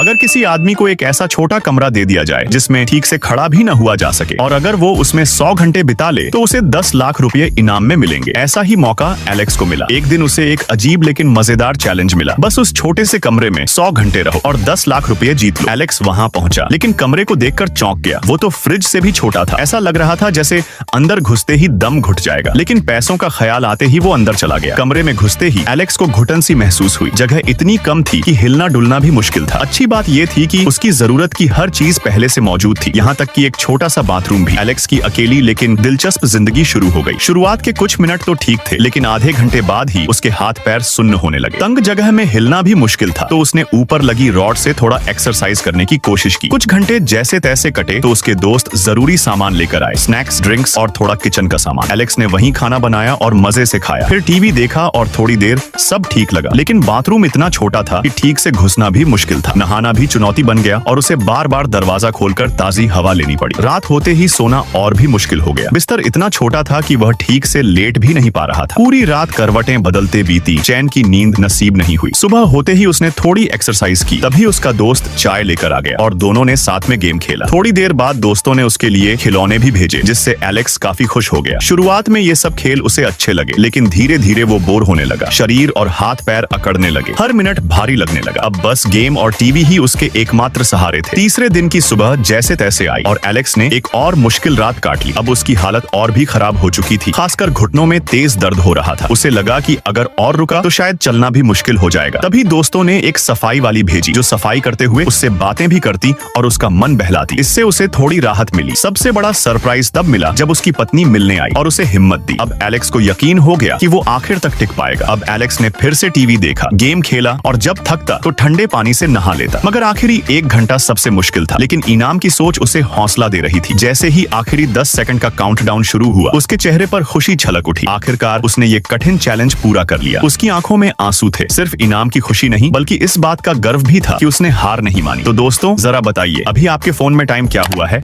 अगर किसी आदमी को एक ऐसा छोटा कमरा दे दिया जाए जिसमें ठीक से खड़ा भी न हुआ जा सके और अगर वो उसमें 100 घंटे बिता ले तो उसे 10 लाख रुपए इनाम में मिलेंगे। ऐसा ही मौका एलेक्स को मिला। एक दिन उसे एक अजीब लेकिन मजेदार चैलेंज मिला। बस उस छोटे से कमरे में 100 घंटे रहो और 10 लाख रुपए जीत लो। एलेक्स वहां पहुंचा, लेकिन कमरे को देखकर चौंक गया। वो तो फ्रिज से भी छोटा था। ऐसा लग रहा था जैसे अंदर घुसते ही दम घुट जाएगा। लेकिन पैसों का ख्याल आते ही वो अंदर चला गया। कमरे में घुसते ही एलेक्स को घुटन सी महसूस हुई। जगह इतनी कम थी कि हिलना डुलना भी मुश्किल था। अच्छी बात ये थी कि उसकी जरूरत की हर चीज पहले से मौजूद थी, यहाँ तक कि एक छोटा सा बाथरूम भी। एलेक्स की अकेली लेकिन दिलचस्प जिंदगी शुरू हो गई। शुरुआत के कुछ मिनट तो ठीक थे, लेकिन आधे घंटे बाद ही उसके हाथ पैर सुन्न होने लगे। तंग जगह में हिलना भी मुश्किल था, तो उसने ऊपर लगी रॉड से थोड़ा एक्सरसाइज करने की कोशिश की। कुछ घंटे जैसे तैसे कटे तो उसके दोस्त जरूरी सामान लेकर आए, स्नैक्स, ड्रिंक्स और थोड़ा किचन का सामान। एलेक्स ने वहीं खाना बनाया और मजे से खाया। फिर टीवी देखा और थोड़ी देर सब ठीक लगा, लेकिन बाथरूम इतना छोटा था कि ठीक से घुसना भी मुश्किल था। नहाना भी चुनौती बन गया और उसे बार बार दरवाजा खोलकर ताजी हवा लेनी पड़ी। रात होते ही सोना और भी मुश्किल हो गया। बिस्तर इतना छोटा था कि वह ठीक से लेट भी नहीं पा रहा था। पूरी रात करवटें बदलते बीती, चैन की नींद नसीब नहीं हुई। सुबह होते ही उसने थोड़ी एक्सरसाइज की, तभी उसका दोस्त चाय लेकर आ गया और दोनों ने साथ में गेम खेला। थोड़ी देर बाद दोस्तों ने उसके लिए खिलौने भी भेजे, जिससे एलेक्स काफी खुश हो गया। शुरुआत में ये सब खेल उसे अच्छे लगे, लेकिन धीरे धीरे वो बोर होने लगा। शरीर और हाथ पैर अकड़ने लगे, हर मिनट भारी लगने लगा। अब बस गेम और टीवी ही उसके एकमात्र सहारे थे। तीसरे दिन की सुबह जैसे तैसे आई और एलेक्स ने एक और मुश्किल रात काट ली। अब उसकी हालत और भी खराब हो चुकी थी, खासकर घुटनों में तेज दर्द हो रहा था। उसे लगा कि अगर और रुका तो शायद चलना भी मुश्किल हो जाएगा। तभी दोस्तों ने एक सफाई वाली भेजी, जो सफाई करते हुए उससे बातें भी करती और उसका मन बहलाती। इससे उसे थोड़ी राहत मिली। सबसे बड़ा सरप्राइज तब मिला जब उसकी पत्नी मिलने आई और उसे हिम्मत दी। अब एलेक्स को यकीन हो गया कि वो आखिर तक टिक पाएगा। अब एलेक्स ने फिर से टीवी देखा, गेम खेला और जब थकता तो ठंडे पानी से नहा लेता। मगर आखिरी 1 घंटा सबसे मुश्किल था, लेकिन इनाम की सोच उसे हौसला दे रही थी। जैसे ही आखिरी 10 सेकंड का काउंटडाउन शुरू हुआ, उसके चेहरे पर खुशी छलक उठी। आखिरकार उसने ये कठिन चैलेंज पूरा कर लिया। उसकी आंखों में आंसू थे, सिर्फ इनाम की खुशी नहीं बल्कि इस बात का गर्व भी था कि उसने हार नहीं मानी। तो दोस्तों, जरा बताइए, अभी आपके फोन में टाइम क्या हुआ है?